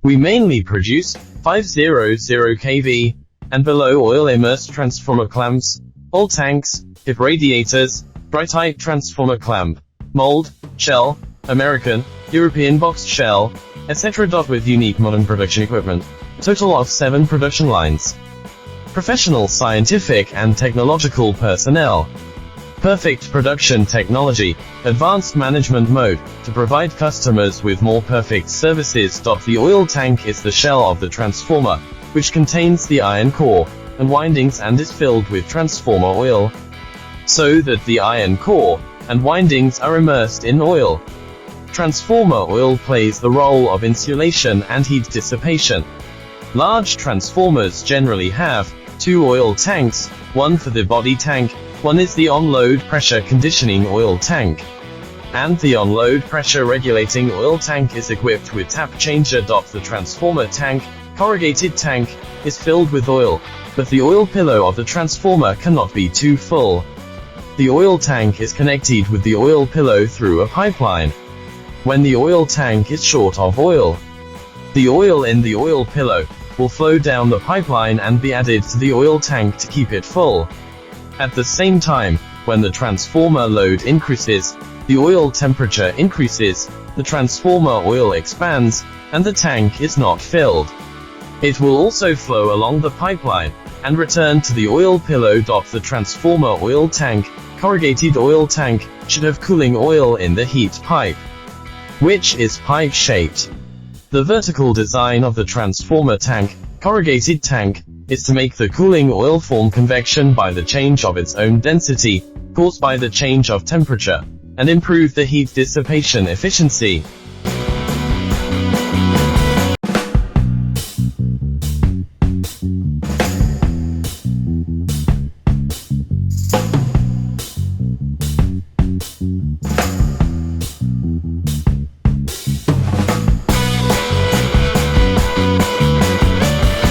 We mainly produce 500 kV and below oil immersed transformer clamps, oil tanks, hip radiators, dry type transformer clamp, mold, shell, American, European boxed shell, etc. With unique modern production equipment. Total of 7 production lines. Professional scientific and technological personnel. Perfect production technology, advanced management mode, to provide customers with more perfect services. The oil tank is the shell of the transformer, which contains the iron core and windings and is filled with transformer oil, so that the iron core and windings are immersed in oil. Transformer oil plays the role of insulation and heat dissipation. Large transformers generally have 2 oil tanks, one for the body tank, one is the on-load pressure conditioning oil tank, and the on-load pressure regulating oil tank is equipped with tap changer. The transformer tank, corrugated tank, is filled with oil, but the oil pillow of the transformer cannot be too full. The oil tank is connected with the oil pillow through a pipeline. When the oil tank is short of oil, the oil in the oil pillow will flow down the pipeline and be added to the oil tank to keep it full. At the same time, when the transformer load increases, the oil temperature increases, the transformer oil expands, and the tank is not filled. It will also flow along the pipeline and return to the oil pillow. The transformer oil tank, corrugated oil tank, should have cooling oil in the heat pipe, which is pipe-shaped. The vertical design of the transformer tank, corrugated tank, is to make the cooling oil form convection by the change of its own density, caused by the change of temperature, and improve the heat dissipation efficiency.